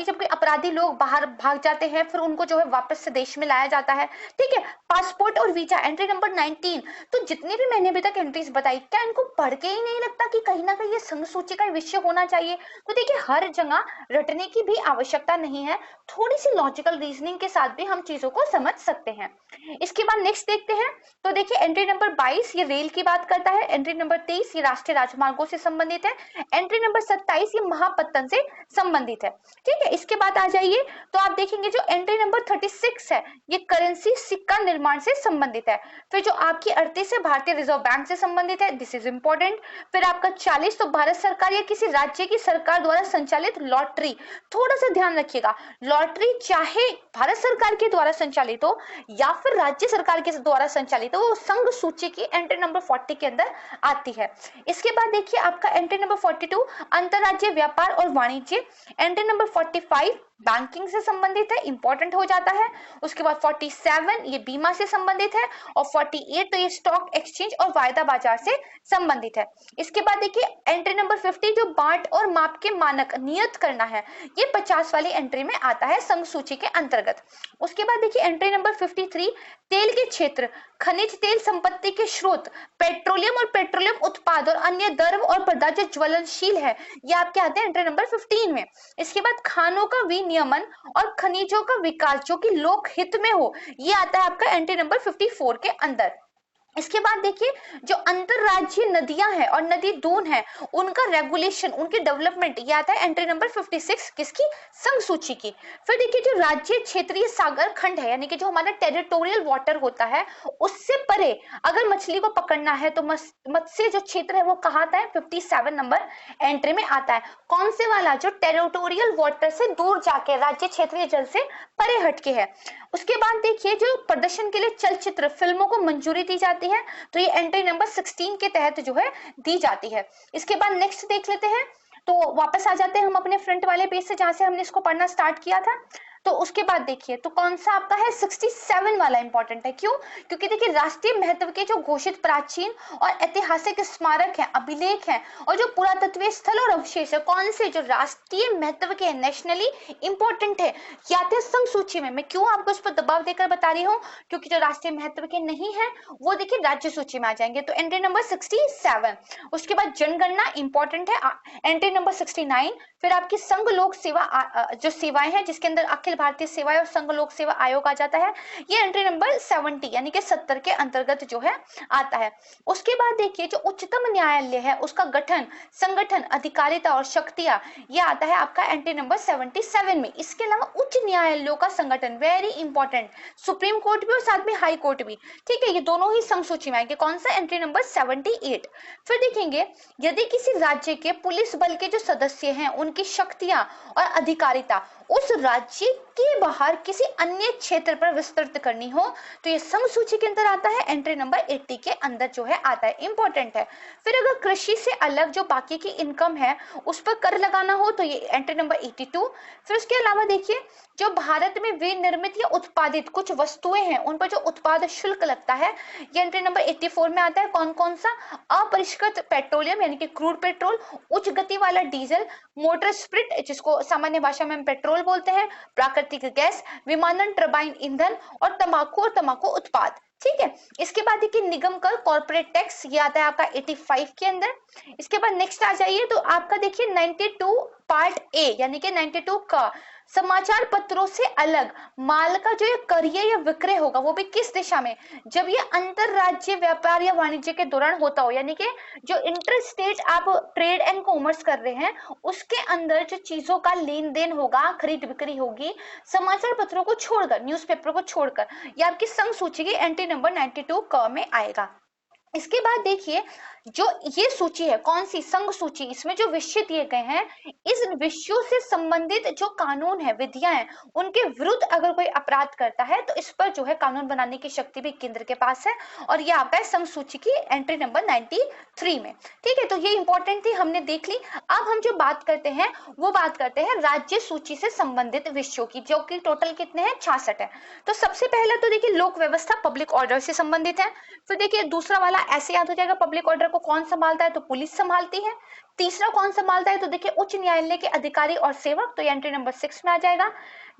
जब कोई अपराधी लोग बाहर भाग जाते हैं फिर उनको जो है वापस से देश में लाया जाता है, ठीक है। पासपोर्ट और वीजा एंट्री नंबर 19। तो जितनी भी मैंने अभी तक एंट्रीज बताई, क्या इनको पढ़ के ही नहीं लगता कि कहीं ना कहीं ये संघ सूची का विषय होना चाहिए। तो देखिए हर जगह रटने की भी आवश्यकता नहीं है, थोड़ी सी लॉजिकल रीजनिंग के साथ भी हम चीजों को समझ सकते हैं। इसके बाद बाद नेक्स्ट देखते हैं, तो देखिए एंट्री नंबर 22 ये रेल की बात करता है, एंट्री नंबर 23 ये राष्ट्रीय राजमार्गों से संबंधित है, एंट्री नंबर 27 ये महापत्तन से संबंधित है। ठीक है, इसके बाद आ जाइए तो आप देखेंगे जो एंट्री नंबर 36 है ये करेंसी सिक्का निर्माण से संबंधित है। फिर जो आपकी 38 है भारतीय रिजर्व बैंक से संबंधित है, दिस इज इंपॉर्टेंट। फिर आपका 40 तो भारत सरकार या किसी राज्य की सरकार द्वारा संचालित लॉटरी, थोड़ा सा ध्यान रखिएगा, लॉटरी चाहे भारत सरकार के द्वारा संचालित हो या फिर राज्य सरकार के द्वारा संचालित हो, वो संघ सूची की एंट्री नंबर 40 के अंदर आती है। इसके बाद देखिए आपका एंट्री नंबर 42 अंतरराज्यीय व्यापार और वाणिज्य, एंट्री नंबर 45 बैंकिंग से संबंधित है, इंपॉर्टेंट हो जाता है। उसके बाद 47 ये बीमा से संबंधित है, और 48 तो ये स्टॉक एक्सचेंज और वायदा बाजार से संबंधित है। इसके बाद देखिए एंट्री नंबर 50 जो बाट और माप के मानक नियत करना है, ये 50 वाली एंट्री में आता है संघ सूची के अंतर्गत। उसके बाद देखिए एंट्री नंबर 53 तेल के क्षेत्र, खनिज तेल संपत्ति के स्रोत, पेट्रोलियम और पेट्रोलियम उत्पाद और अन्य द्रव और पदार्थ जो ज्वलनशील है, ये आपके आते हैं एंट्री नंबर 15 में। इसके बाद खानों का विनियमन और खनिजों का विकास जो कि लोक हित में हो, ये आता है आपका एंट्री नंबर 54 के अंदर। इसके बाद देखिए जो अंतरराज्यीय नदियां हैं और नदी दून है, उनका रेगुलेशन, उनकी डेवलपमेंट, ये आता है एंट्री नंबर 56 किसकी, संघ सूची की। फिर देखिए जो राज्य क्षेत्रीय सागर खंड है, यानी कि जो हमारा टेरिटोरियल वाटर होता है, उससे परे अगर मछली को पकड़ना है तो मत्स्य जो क्षेत्र है वो कहाँ आता है, 57 नंबर एंट्री में आता है। कौन से वाला, जो टेरिटोरियल वाटर से दूर जाके राज्य क्षेत्रीय जल से परे हटके है। उसके बाद देखिए जो प्रदर्शन के लिए चलचित्र फिल्मों को मंजूरी दी जाती है, तो ये एंट्री नंबर 16 के तहत जो है दी जाती है। इसके बाद नेक्स्ट देख लेते हैं, तो वापस आ जाते हैं हम अपने फ्रंट वाले पेज से जहां से हमने इसको पढ़ना स्टार्ट किया था। तो उसके बाद देखिए तो कौन सा आपका है, 67 वाला इंपॉर्टेंट है। क्यों? क्योंकि देखिए राष्ट्रीय महत्व के जो घोषित प्राचीन और ऐतिहासिक स्मारक हैं, अभिलेख हैं, और जो पुरातत्वीय स्थल और अवशेष है, कौन से जो राष्ट्रीय महत्व के नेशनली इंपॉर्टेंट है, ये आते हैं संघ सूची में। मैं क्यों आपको इस पर दबाव देकर बता रही हूँ, क्योंकि जो राष्ट्रीय महत्व के नहीं है वो देखिए राज्य सूची में आ जाएंगे। तो एंट्री नंबर 67। उसके बाद जनगणना इंपॉर्टेंट है, एंट्री नंबर 69। फिर आपकी संघ लोक सेवा जो सेवाएं हैं, जिसके अंदर अखिल भारतीय सेवाएं और संघ लोक सेवा आयोग आ जाता है, ये एंट्री नंबर 70 यानी कि 70 के अंतर्गत जो है आता है। उसके बाद देखिए जो उच्चतम न्यायालय है उसका गठन, संगठन, अधिकारिता और शक्तियां, ये आता है आपका एंट्री नंबर 77 में। इसके अलावा उच्च न्यायालयों का संगठन, वेरी इंपॉर्टेंट, सुप्रीम कोर्ट भी और साथ में हाई कोर्ट भी, ठीक है, ये दोनों ही संघ सूची में आएंगे। कौन सा, एंट्री नंबर 78। फिर देखेंगे यदि किसी राज्य के पुलिस बल के जो सदस्य हैं उनकी शक्तियां और अधिकारिता उस राज्य के बाहर किसी अन्य क्षेत्र पर विस्तृत करनी हो, तो ये संघ सूची के अंदर आता है, एंट्री नंबर 80 के अंदर जो है आता है, इंपॉर्टेंट है। फिर अगर कृषि से अलग जो बाकी की इनकम है उस पर कर लगाना हो तो ये एंट्री नंबर 82। फिर उसके अलावा देखिए जो भारत में विनिर्मित या उत्पादित कुछ वस्तुएं हैं उन पर जो उत्पाद शुल्क लगता है, ये एंट्री नंबर 84 में आता है। कौन कौन सा, अपरिष्कृत पेट्रोलियम यानी कि क्रूड पेट्रोल, उच्च गति वाला डीजल, मोटर स्प्रिट जिसको सामान्य भाषा में हम पेट्रोल बोलते हैं, प्राकृतिक गैस, विमानन टरबाइन ईंधन, और तंबाकू उत्पाद। ठीक है, इसके बाद देखिए निगम कर, कॉर्पोरेट टैक्स, ये आता है आपका 85 के अंदर। इसके बाद नेक्स्ट आ जाइए तो आपका देखिए 92 पार्ट ए यानी कि 92 का समाचार पत्रों से अलग माल का जो ये क्रय या विक्रय होगा वो भी किस दिशा में, जब ये अंतरराज्यीय व्यापार या वाणिज्य के दौरान होता हो, यानी कि जो इंटर स्टेट आप ट्रेड एंड कॉमर्स कर रहे हैं उसके अंदर जो चीजों का लेन देन होगा, खरीद बिक्री होगी, समाचार पत्रों को छोड़कर, न्यूज़पेपर को छोड़कर, ये आपकी संघ सूची की एंट्री नंबर 92 क में आएगा। इसके बाद देखिए जो ये सूची है, कौन सी, संघ सूची, इसमें जो विषय दिए गए हैं, इस विषयों से संबंधित जो कानून है, विधियां हैं, उनके विरुद्ध अगर कोई अपराध करता है तो इस पर जो है कानून बनाने की शक्ति भी केंद्र के पास है, और ये आता है संघ सूची की एंट्री नंबर 93 में। ठीक है, तो ये इंपॉर्टेंट थी, हमने देख ली। अब हम जो बात करते हैं वो बात करते हैं राज्य सूची से संबंधित विषयों की, जो कि टोटल कितने हैं, 66 है। तो सबसे पहला तो देखिए लोक व्यवस्था, पब्लिक ऑर्डर से संबंधित है। फिर देखिए दूसरा वाला ऐसे याद हो जाएगा, पब्लिक ऑर्डर को कौन संभालता है, तो पुलिस संभालती है। तीसरा कौन संभालता है, तो देखिए उच्च न्यायालय के अधिकारी और सेवक, तो ये एंट्री नंबर 6 में आ जाएगा।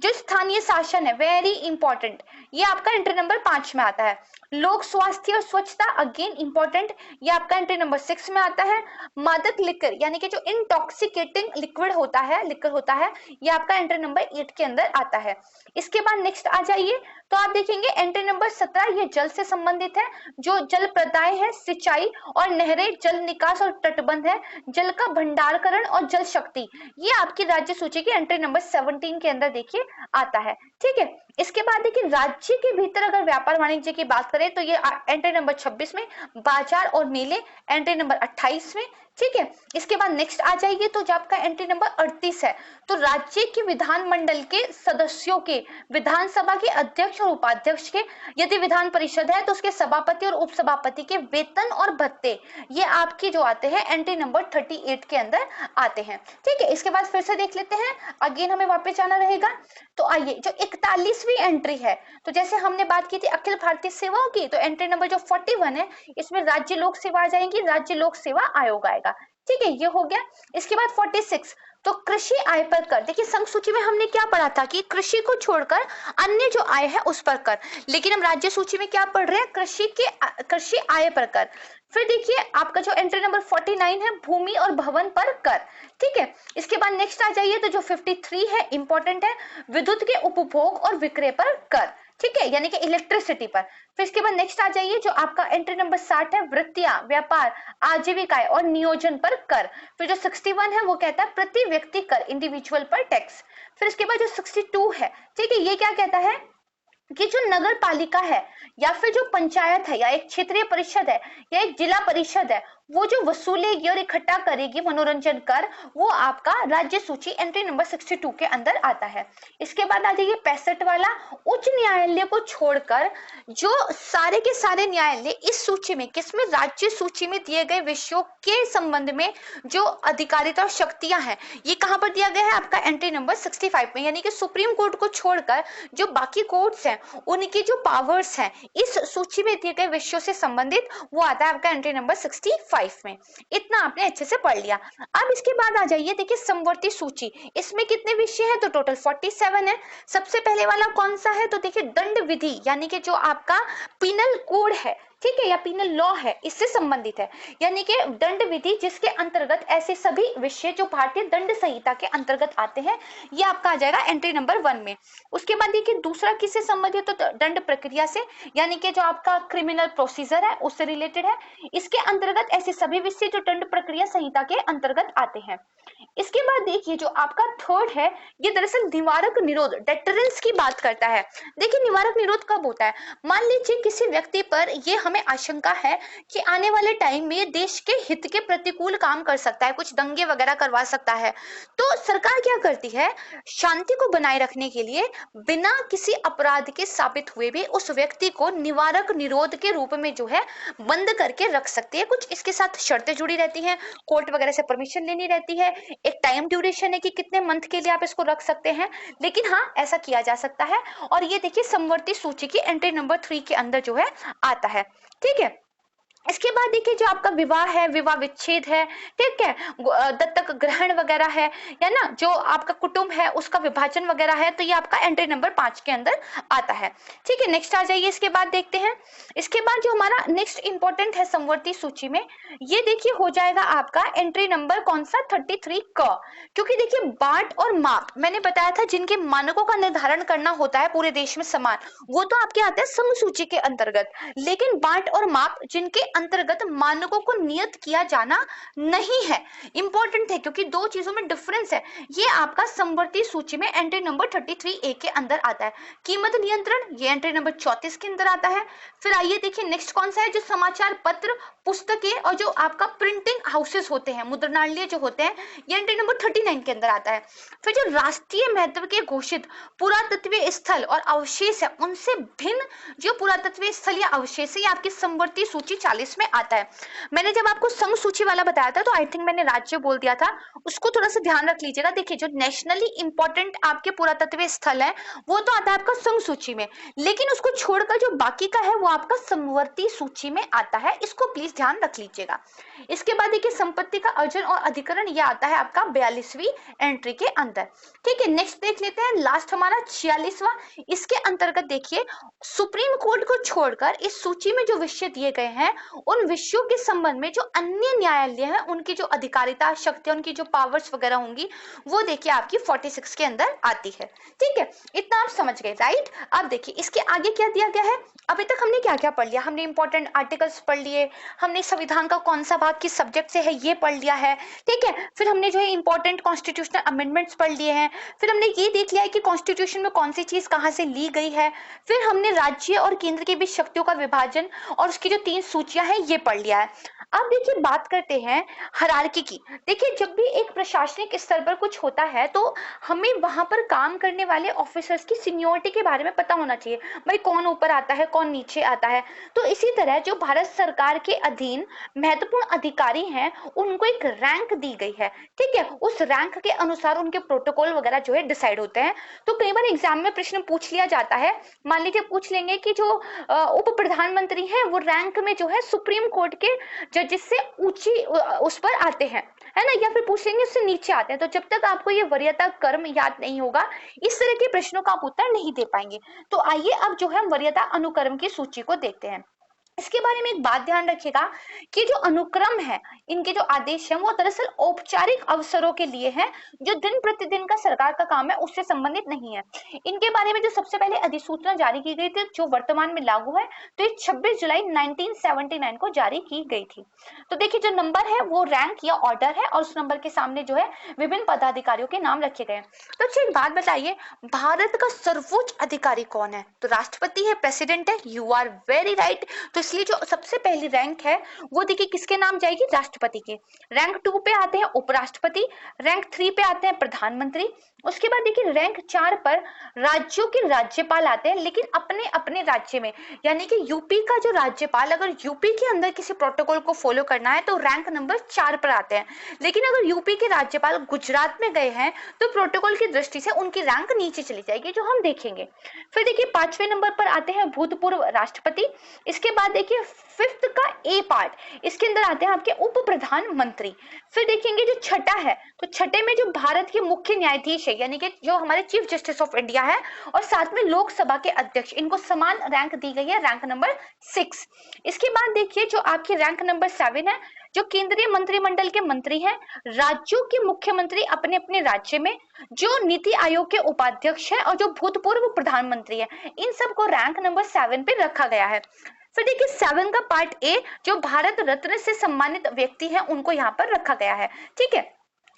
जो स्थानीय शासन है, वेरी इंपॉर्टेंट, ये आपका एंट्री नंबर 5 में आता है। लोक स्वास्थ्य और स्वच्छता अगेन इंपॉर्टेंट, ये आपका एंट्री नंबर 6 में आता है। मादक लिकर यानी कि जो इंटॉक्सिकेटिंग लिक्विड होता है, लिकर होता है, ये आपका एंट्री नंबर 8 के अंदर आता है। इसके बाद नेक्स्ट आ जाइए तो आप देखेंगे एंट्री नंबर 17 ये जल से संबंधित है। जो जल प्रदाय है, सिंचाई और नहरें, जल निकास और तटबंध है, जल का भंडारकरण और जल शक्ति, ये आपकी राज्य सूची की एंट्री नंबर 17 के अंदर देखिए आता है। ठीक है, इसके बाद देखिए राज्य के भीतर अगर व्यापार वाणिज्य की बात करें तो ये एंट्री नंबर 26 में, बाजार और मेले एंट्री नंबर 28 में। ठीक है, इसके बाद नेक्स्ट आ जाइए तो जो आपका एंट्री नंबर 38 है तो राज्य के विधानमंडल के सदस्यों के, विधानसभा के अध्यक्ष और उपाध्यक्ष के, यदि विधान परिषद है तो उसके सभापति और उपसभापति के वेतन और भत्ते, ये आपके जो आते हैं एंट्री नंबर 38 के अंदर आते हैं। ठीक है, इसके बाद फिर से देख लेते हैं, अगेन हमें वापस जाना रहेगा। तो आइए जो 41वीं एंट्री है, तो जैसे हमने बात की थी अखिल भारतीय सेवाओं की, तो एंट्री नंबर जो 41 है इसमें राज्य लोक सेवा आ जाएंगी, राज्य लोक सेवा आयोग आएगा। ठीक है, ये हो गया। इसके बाद 46 तो कृषि आय पर कर। देखिए संघ सूची में हमने क्या पढ़ा था कि कृषि को छोड़कर अन्य जो आय है उस पर कर, लेकिन हम राज्य सूची में क्या पढ़ रहे हैं, कृषि आय पर कर। फिर देखिए आपका जो एंट्री नंबर 49 है भूमि और भवन पर कर। ठीक है, इसके बाद नेक्स्ट आ जाइए तो जो 53 है इंपॉर्टेंट है, विद्युत के उपभोग और विक्रय पर कर। ठीक है, यानी कि इलेक्ट्रिसिटी पर। फिर इसके बाद नेक्स्ट आ जाइए जो आपका एंट्री नंबर 60 है वृत्तियां, व्यापार, आजीविकाएं और नियोजन पर कर। फिर जो 61 है वो कहता है प्रति व्यक्ति कर, इंडिविजुअल पर टैक्स। फिर इसके बाद जो 62 है, ठीक है, ये क्या कहता है कि जो नगर पालिका है या फिर जो पंचायत है या एक क्षेत्रीय परिषद है या एक जिला परिषद है, वो जो वसूलेगी और इकट्ठा करेगी मनोरंजन कर, वो आपका राज्य सूची एंट्री नंबर 62 के अंदर आता है। इसके बाद आ जाइए 65 वाला, उच्च न्यायालय को छोड़कर जो सारे के सारे न्यायालय इस सूची में, किसमें, राज्य सूची में दिए गए विषयों के संबंध में जो अधिकारिता और शक्तियां हैं, ये कहां पर दिया गया है, आपका एंट्री नंबर 65 में। यानी कि सुप्रीम कोर्ट को छोड़कर जो बाकी कोर्ट्स हैं उनकी जो पावर्स हैं इस सूची में दिए गए विषयों से संबंधित, वो आता है आपका एंट्री नंबर 65 में। इतना आपने अच्छे से पढ़ लिया। अब इसके बाद आ जाइए देखिए समवर्ती सूची, इसमें कितने विषय हैं, तो टोटल 47 है। सबसे पहले वाला कौन सा है, तो देखिए दंड विधि, यानी कि जो आपका पिनल कोड है, ठीक है, या पिनल लॉ है, इससे संबंधित है। यानी कि दंड विधि जिसके अंतर्गत ऐसे सभी विषय जो भारतीय दंड संहिता के अंतर्गत आते हैं, ये आपका आ जाएगा एंट्री नंबर 1 में। उसके बाद देखिए दूसरा किससे संबंधित, तो दंड प्रक्रिया से, यानी कि जो आपका क्रिमिनल प्रोसीजर है उससे रिलेटेड है। इसके अंतर्गत ऐसे सभी विषय जो दंड प्रक्रिया संहिता के अंतर्गत आते हैं। इसके बाद देखिए जो आपका थर्ड है, ये दरअसल निवारक निरोध, डेटरेंस की बात करता है। देखिए निवारक निरोध कब होता है, मान लीजिए किसी व्यक्ति पर ये हमें आशंका है कि आने वाले टाइम में देश के हित के प्रतिकूल काम कर सकता है, कुछ दंगे वगैरह करवा सकता है, तो सरकार क्या करती है, शांति को बनाए रखने के लिए बिना किसी अपराध के साबित हुए भी उस व्यक्ति को निवारक निरोध के रूप में जो है बंद करके रख सकती है। कुछ इसके साथ शर्तें जुड़ी रहती हैं, कोर्ट वगैरह से परमिशन लेनी रहती है, एक टाइम ड्यूरेशन है कि कितने मंथ के लिए आप इसको रख सकते हैं, लेकिन हाँ ऐसा किया जा सकता है। और ये देखिए समवर्ती सूची की एंट्री नंबर 3 के अंदर जो है आता है। ठीक है, इसके बाद देखिए जो आपका विवाह है, विवाह विच्छेद है, ठीक है, दत्तक ग्रहण वगैरह है, या ना जो आपका कुटुंब है उसका विभाजन वगैरह है, तो ये आपका एंट्री नंबर 5 के अंदर आता है। ठीक है, नेक्स्ट आ जाइए, इसके बाद देखते हैं। इसके बाद जो हमारा नेक्स्ट इंपॉर्टेंट है समवर्ती सूची में, ये देखिए हो जाएगा आपका एंट्री नंबर कौन सा, 33 क। क्योंकि देखिए बाट और माप मैंने बताया था, जिनके मानकों का निर्धारण करना होता है पूरे देश में समान, वो तो आपके आते हैं सम सूची के अंतर्गत, लेकिन बाट और माप जिनके अंतर्गत मानकों को नियत किया जाना नहीं है, इंपॉर्टेंट है क्योंकि दो चीजों में डिफरेंस है, ये आपका समवर्ती सूची में एंट्री नंबर 33A के अंदर आता है। कीमत नियंत्रण, ये एंट्री नंबर 34 के अंदर आता है। फिर आइए देखिए नेक्स्ट कौन सा है, जो समाचार पत्र, पुस्तकें और जो आपका प्रिंटिंग हाउसेस होते हैं, मुद्रणालय जो होते हैं, ये एंट्री नंबर 39 के अंदर आता है। फिर जो राष्ट्रीय महत्व के घोषित पुरातत्वीय स्थल और अवशेष है, उनसे भिन्न जो पुरातत्वीय स्थल या अवशेष है, ये आपकी समवर्ती सूची 40 1941 में आता है। मैंने जब आपको संघ सूची वाला बताया था तो आई थिंक मैंने राज्य बोल दिया था, उसको थोड़ा सा ध्यान रख लीजिएगा। देखिए जो नेशनली इंपॉर्टेंट आपके पुरातत्वीय स्थल है वो तो आता है आपका संघ सूची में, लेकिन उसको छोड़कर जो बाकी का है वो आपका समवर्ती सूची में आता है, इसको प्लीज ध्यान रख लीजिएगा। इसके बाद देखिए संपत्ति का अर्जन और अधिकरण ये आता है आपका 42वीं एंट्री के अंदर। ठीक है, नेक्स्ट देख लेते हैं लास्ट हमारा 46वां। इसके अंतर्गत देखिए सुप्रीम कोर्ट को छोड़कर इस सूची में जो विषय दिए गए हैं उन विषयों के संबंध में जो अन्य न्यायालय है उनकी जो अधिकारिता शक्ति उनकी जो पावर्स वगैरह होंगी वो देखिए आपकी 46 के अंदर आती है। ठीक है, इतना आप समझ गए राइट। अब देखिए इसके आगे क्या दिया गया है। अभी तक हमने क्या क्या पढ़ लिया, हमने इंपॉर्टेंट आर्टिकल्स पढ़ लिए, हमने संविधान का कौन सा भाग किस सब्जेक्ट से है ये पढ़ लिया है। ठीक है, फिर हमने जो है इंपॉर्टेंट कॉन्स्टिट्यूशनल अमेंडमेंट्स पढ़ लिए हैं, फिर हमने ये देख लिया है कि कॉन्स्टिट्यूशन में कौन सी चीज कहां से ली गई है, फिर हमने राज्य और केंद्र के बीच शक्तियों का विभाजन और उसकी जो 3 सूचियां हैं ये पढ़ लिया है। अब देखिए बात करते हैं हायरार्की की। देखिए जब भी एक प्रशासनिक स्तर पर कुछ होता है तो हमें वहां पर काम करने वाले ऑफिसर्स की सीनियोरिटी के बारे में पता होना चाहिए, भाई कौन ऊपर आता है कौन नीचे आता है। तो इसी तरह जो भारत सरकार के अधीन महत्वपूर्ण अधिकारी हैं उनको एक रैंक दी गई है। ठीक है, उस रैंक के अनुसार उनके प्रोटोकॉल वगैरह जो है डिसाइड होते हैं। तो कई बार एग्जाम में प्रश्न पूछ लिया जाता है, मान लीजिए पूछ लेंगे कि जो उप प्रधानमंत्री हैं वो रैंक में जो है सुप्रीम कोर्ट के जजेस से ऊंची उस पर आते हैं, है ना, या फिर पूछेंगे उससे नीचे आते हैं। तो जब तक आपको ये वरीयता कर्म याद नहीं होगा इस तरह के प्रश्नों का आप उत्तर नहीं दे पाएंगे। तो आइए अब जो है हम वरीयता अनुक्रम की सूची को देखते हैं। इसके बारे में एक बात ध्यान रखिएगा कि जो अनुक्रम है इनके जो आदेश हैं वो दरअसल औपचारिक अवसरों के लिए हैं, जो दिन प्रतिदिन का सरकार का काम है उससे संबंधित नहीं है। इनके बारे में जो सबसे पहले अधिसूचना जारी की गई थी जो वर्तमान में लागू है तो ये 26 जुलाई 1979 को जारी की गई थी। तो देखिए जो नंबर है वो रैंक या ऑर्डर है और उस नंबर के सामने जो है विभिन्न पदाधिकारियों के नाम रखे गए हैं। तो अच्छा एक बात बताइए, भारत का सर्वोच्च अधिकारी कौन है? तो राष्ट्रपति है, प्रेसिडेंट है। You are very right. तो इसलिए जो सबसे पहली रैंक है वो देखिए किसके नाम जाएगी? राष्ट्रपति के। रैंक 2 पे आते हैं उपराष्ट्रपति, रैंक 3 पे आते हैं प्रधानमंत्री। उसके बाद देखिए रैंक 4 पर राज्यों के राज्यपाल आते हैं, लेकिन अपने अपने राज्य में, यानी कि यूपी का जो राज्यपाल अगर यूपी के अंदर किसी प्रोटोकॉल को फॉलो करना है तो रैंक नंबर 4 पर आते हैं। लेकिन अगर यूपी के राज्यपाल गुजरात में गए हैं तो प्रोटोकॉल की दृष्टि से उनकी रैंक नीचे चली जाएगी, जो हम देखेंगे। फिर देखिए 5वें नंबर पर आते हैं भूतपूर्व राष्ट्रपति। इसके बाद देखिए 5th का ए पार्ट, इसके अंदर आते हैं आपके उप प्रधानमंत्री। फिर देखेंगे जो छठा है तो छठे में जो भारत के मुख्य न्यायाधीश है, यानी कि जो हमारे चीफ जस्टिस ऑफ इंडिया है, और साथ में लोकसभा के अध्यक्ष, इनको समान रैंक दी गई है, रैंक नंबर 6। इसके बाद देखिए जो आपकी रैंक नंबर 7 है, जो केंद्रीय मंत्रिमंडल के मंत्री हैं, राज्यों के मुख्यमंत्री अपने अपने राज्य में, जो नीति आयोग के उपाध्यक्ष है और जो भूतपूर्व प्रधानमंत्री है, इन सबको रैंक नंबर 7 पे रखा गया है। फिर देखिए 7 का पार्ट ए, जो भारत रत्न से सम्मानित व्यक्ति हैं उनको यहाँ पर रखा गया है। ठीक है,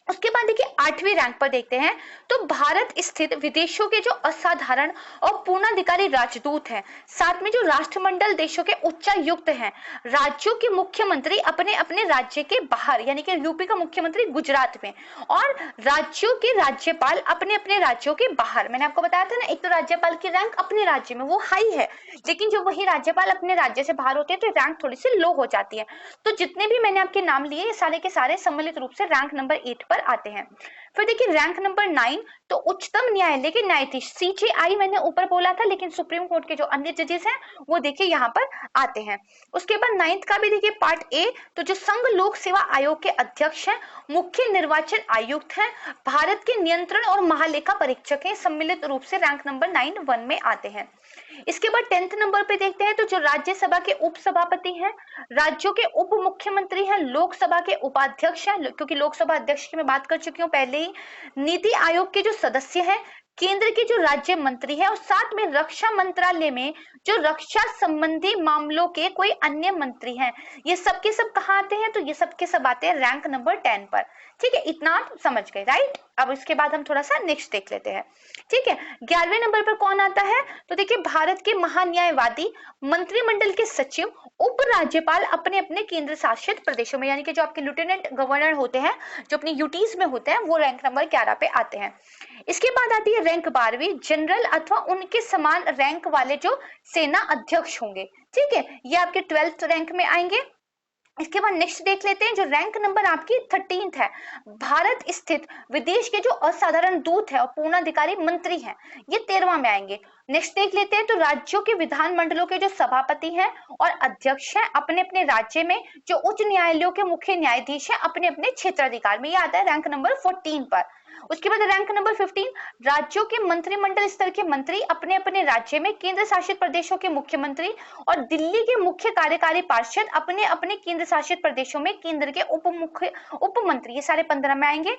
उसके बाद देखिए 8वीं रैंक पर देखते हैं तो भारत स्थित विदेशों के जो असाधारण और पूर्णाधिकारी राजदूत हैं, साथ में जो राष्ट्रमंडल देशों के उच्चायुक्त हैं, राज्यों के मुख्यमंत्री अपने अपने राज्य के बाहर, यानी कि यूपी का मुख्यमंत्री गुजरात में, और राज्यों के राज्यपाल अपने अपने राज्यों के बाहर। मैंने आपको बताया था ना, एक तो राज्यपाल की रैंक अपने राज्य में वो हाई है, लेकिन जो वही राज्यपाल अपने राज्य से बाहर होते हैं तो रैंक थोड़ी सी लो हो जाती है। तो जितने भी मैंने आपके नाम लिए सारे के सारे सम्मिलित रूप से रैंक नंबर 8 पर आते हैं। फिर देखिए रैंक नंबर 9 तो उच्चतम न्यायालय के न्यायाधीश, सीजेआई मैंने ऊपर बोला था, लेकिन सुप्रीम कोर्ट के जो अन्य जजेस हैं वो देखिए यहाँ पर आते हैं। उसके बाद 9th का भी देखिए पार्ट ए, तो जो संघ लोक सेवा आयोग के अध्यक्ष हैं, मुख्य निर्वाचन आयुक्त हैं, भारत के नियंत्रण और महालेखा परीक्षक हैं, सम्मिलित रूप से रैंक नंबर 9 में आते हैं। इसके बाद 10th नंबर पे देखते हैं तो जो राज्यसभा के उपसभापति हैं, राज्यों के उप मुख्यमंत्री हैं, लोकसभा के उपाध्यक्ष हैं, क्योंकि लोकसभा अध्यक्ष की मैं बात कर चुकी हूँ पहले ही, नीति आयोग के जो सदस्य हैं, केंद्र के जो राज्य मंत्री है, और साथ में रक्षा मंत्रालय में जो रक्षा संबंधी मामलों के कोई अन्य मंत्री हैं। ये सब के सब कहाँ आते हैं? तो ये सब के सब आते हैं रैंक नंबर 10 पर। ठीक है, इतना आप समझ गए राइट। अब इसके बाद हम थोड़ा सा नेक्स्ट देख लेते हैं। ठीक है, 11वें नंबर पर कौन आता है? तो देखिए भारत के महान्यायवादी, मंत्रिमंडल के सचिव, उप राज्यपाल अपने अपने केंद्र शासित प्रदेशों में, यानी कि जो आपके लेफ्टिनेंट गवर्नर होते हैं, जो अपनी यूटीज में होते हैं, वो रैंक नंबर 11 पे आते हैं। इसके बाद आती है रैंक 12वीं, जनरल अथवा उनके समान रैंक वाले जो सेना अध्यक्ष होंगे। ठीक है, ये आपके 12th रैंक में आएंगे। इसके बाद नेक्स्ट देख लेते हैं, जो रैंक नंबर आपकी 13th है, भारत स्थित विदेश के जो असाधारण दूत है और पूर्णाधिकारी मंत्री हैं, ये 13वां में आएंगे। नेक्स्ट देख लेते हैं, तो राज्यों के विधानमंडलों के जो सभापति हैं और अध्यक्ष हैं अपने अपने राज्य में, जो उच्च न्यायालयों के मुख्य न्यायाधीश हैं अपने अपने क्षेत्राधिकार में, ये आता है रैंक नंबर 14 पर। उसके बाद रैंक नंबर 15, राज्यों के मंत्रिमंडल स्तर के मंत्री अपने अपने राज्य में, केंद्र शासित प्रदेशों के मुख्यमंत्री और दिल्ली के मुख्य कार्यकारी पार्षद अपने अपने केंद्र शासित प्रदेशों में केंद्र के उप मंत्री, ये सारे 15 में आएंगे।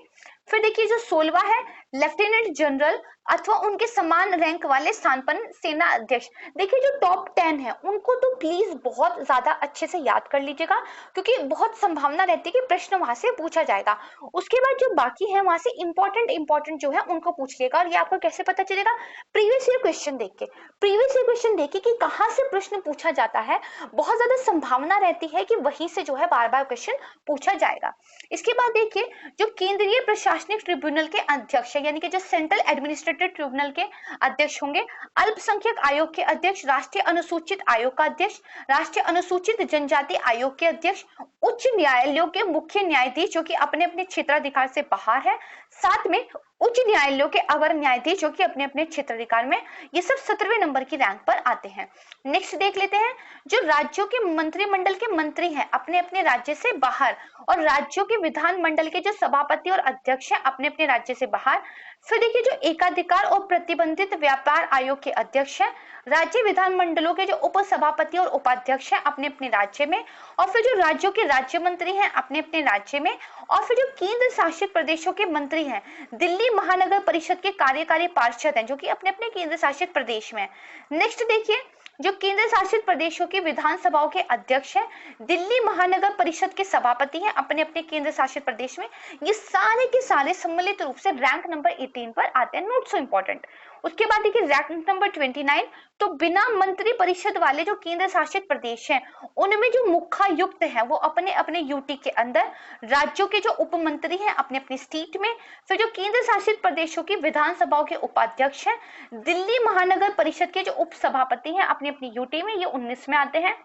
फिर देखिए जो 16वां है, लेफ्टिनेंट जनरल अथवा उनके समान रैंक वाले स्थानापन्न सेना अध्यक्ष। देखिए जो टॉप 10 है उनको तो प्लीज बहुत ज्यादा अच्छे से याद कर लीजिएगा, क्योंकि बहुत संभावना रहती है कि प्रश्न वहां से पूछा जाएगा। उसके बाद जो बाकी है वहां से इंपॉर्टेंट जो है उनको पूछ लेगा, और ये आपको कैसे पता चलेगा, प्रीवियस ईयर क्वेश्चन देख के। प्रीवियस ईयर क्वेश्चन देख के कि कहाँ से प्रश्न पूछा जाता है, बहुत ज्यादा संभावना रहती है कि वहीं से जो है बार बार क्वेश्चन पूछा जाएगा। इसके बाद देखिए जो केंद्रीय प्रशासनिक ट्रिब्यूनल के अध्यक्ष है, यानी कि जो सेंट्रल एडमिनिस्ट्रेटिव ट्रिब्यूनल के अध्यक्ष होंगे, अल्पसंख्यक आयोग के अध्यक्ष, राष्ट्रीय अनुसूचित आयोग का अध्यक्ष, राष्ट्रीय अनुसूचित जनजाति आयोग के अध्यक्ष, उच्च न्यायालयों के मुख्य न्यायाधीश जो कि अपने अपने क्षेत्राधिकार से बाहर है, साथ में उच्च न्यायालयों के अवर न्यायाधीश जो कि अपने अपने क्षेत्राधिकार में, ये सब 17वें नंबर की रैंक पर आते हैं। नेक्स्ट देख लेते हैं, जो राज्यों के मंत्रिमंडल के मंत्री हैं अपने अपने राज्य से बाहर, और राज्यों के विधानमंडल के जो सभापति और अध्यक्ष हैं अपने अपने राज्य से बाहर। फिर देखिए जो एकाधिकार और प्रतिबंधित व्यापार आयोग के अध्यक्ष हैं, राज्य विधानमंडलों के जो उपसभापति और उपाध्यक्ष हैं अपने अपने राज्य में, और फिर जो राज्यों के राज्य मंत्री हैं अपने अपने राज्य में, और फिर जो केंद्र शासित प्रदेशों के मंत्री हैं, दिल्ली महानगर परिषद के कार्यकारी पार्षद हैं जो कि अपने अपने केंद्र शासित प्रदेश में। नेक्स्ट देखिए जो केंद्र शासित प्रदेशों की विधानसभाओं के अध्यक्ष हैं, दिल्ली महानगर परिषद के सभापति हैं अपने अपने केंद्र शासित प्रदेश में, ये सारे के सारे सम्मिलित रूप से रैंक नंबर 18 पर आते हैं, नोट सो इंपॉर्टेंट। उसके बाद देखिए रैंक नंबर 29, तो बिना मंत्री परिषद वाले जो केंद्र शासित प्रदेश हैं उनमें जो मुखायुक्त है वो अपने अपने यूटी के अंदर, राज्यों के जो उप मंत्री हैं अपने अपने स्टेट में, फिर जो केंद्र शासित प्रदेशों की विधानसभाओं के उपाध्यक्ष हैं, दिल्ली महानगर परिषद के जो उप सभापति हैं अपनी अपनी यूटी में, ये 19 में आते हैं।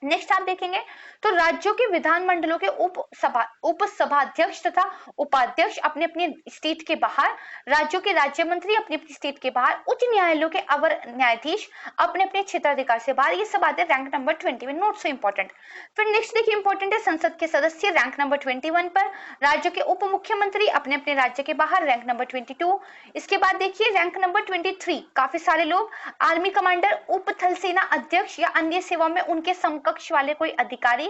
नेक्स्ट आप देखेंगे तो राज्यों के विधानमंडलों के उप सभाध्यक्ष तथा उपाध्यक्ष अपने अपने स्टेट के बाहर, राज्यों के राज्य मंत्री अपने अपने स्टेट के बाहर, उच्च न्यायालयों के अवर न्यायाधीश अपने अपने क्षेत्राधिकार से बाहर, ये सब आते हैं रैंक नंबर 20 में, नोट सो इंपॉर्टेंट। फिर नेक्स्ट देखिए इंपॉर्टेंट है संसद के सदस्य रैंक नंबर 21 पर, राज्यों के उप मुख्यमंत्री अपने अपने राज्य के बाहर रैंक नंबर 22। इसके बाद देखिए रैंक नंबर 23, काफी सारे लोग, आर्मी कमांडर, उप थल सेना अध्यक्ष या अन्य सेवा में उनके समकक्ष वाले कोई अधिकारी।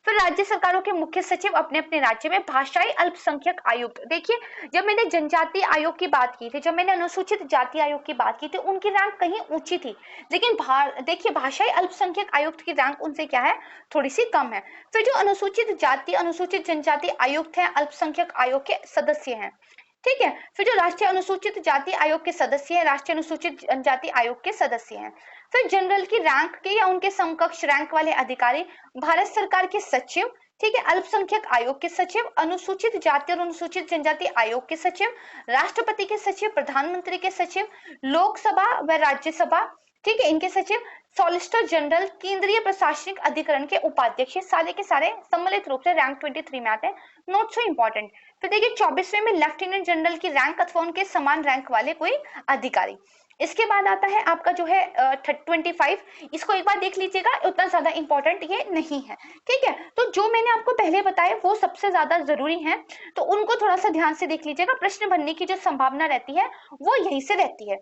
फिर राज्य सरकारों के मुख्य सचिव अपने अपने राज्य में, भाषाई अल्पसंख्यक आयुक्त। देखिए जब मैंने जनजाति आयोग की बात की थी, जब मैंने अनुसूचित जाति आयोग की बात की थी, उनकी रैंक कहीं ऊंची थी, लेकिन देखिए भाषाई अल्पसंख्यक आयुक्त की रैंक उनसे क्या है, थोड़ी सी कम है। फिर जो अनुसूचित जाति अनुसूचित जनजाति आयुक्त है, अल्पसंख्यक आयोग के सदस्य हैं, ठीक है। फिर जो राष्ट्रीय अनुसूचित जाति आयोग के सदस्य हैं, राष्ट्रीय अनुसूचित जनजाति आयोग के सदस्य हैं। फिर जनरल की रैंक के या उनके समकक्ष रैंक वाले अधिकारी, भारत सरकार के सचिव, ठीक है, अल्पसंख्यक आयोग के सचिव, अनुसूचित जाति और अनुसूचित जनजाति आयोग के सचिव, राष्ट्रपति के सचिव, प्रधानमंत्री के सचिव, लोकसभा व राज्यसभा, ठीक है, इनके सचिव, सॉलिसिटर जनरल, केंद्रीय प्रशासनिक अधिकरण के उपाध्यक्ष, सारे के सारे सम्मिलित रूप से रैंक 23 में आते हैं, नोट सो इंपॉर्टेंट। फिर देखिए 24वें में लेफ्टिनेंट जनरल की रैंक अथवा उनके समान रैंक वाले कोई अधिकारी। इसके बाद आता है आपका जो है 25, इसको एक बार देख लीजिएगा, उतना ज्यादा इंपॉर्टेंट ये नहीं है, ठीक है। तो जो मैंने आपको पहले बताया वो सबसे ज्यादा जरूरी है, तो उनको थोड़ा सा ध्यान से देख लीजिएगा, प्रश्न बनने की जो संभावना रहती है वो यहीं से रहती है।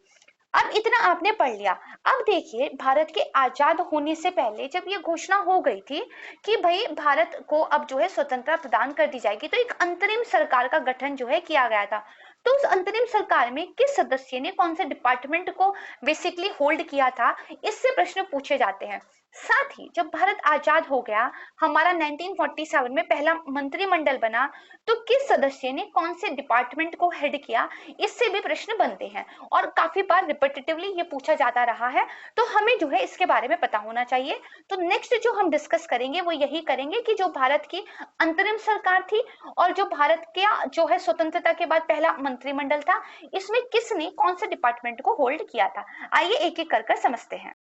अब इतना आपने पढ़ लिया। अब देखिए भारत के आजाद होने से पहले जब ये घोषणा हो गई थी कि भाई भारत को अब जो है स्वतंत्रता प्रदान कर दी जाएगी, तो एक अंतरिम सरकार का गठन जो है किया गया था। तो उस अंतरिम सरकार में किस सदस्य ने कौन से डिपार्टमेंट को बेसिकली होल्ड किया था, इससे प्रश्न पूछे जाते हैं। साथ ही जब भारत आजाद हो गया, हमारा 1947 में पहला मंत्रिमंडल बना, तो किस सदस्य ने कौन से डिपार्टमेंट को हेड किया, इससे भी प्रश्न बनते हैं और काफी बार रिपीटेटिवली ये पूछा जाता रहा है, तो हमें जो है इसके बारे में पता होना चाहिए। तो नेक्स्ट जो हम डिस्कस करेंगे वो यही करेंगे कि जो भारत की अंतरिम सरकार थी और जो भारत का जो है स्वतंत्रता के बाद पहला मंत्रिमंडल था, इसमें किसने कौन से डिपार्टमेंट को होल्ड किया था। आइए एक एक कर समझते हैं।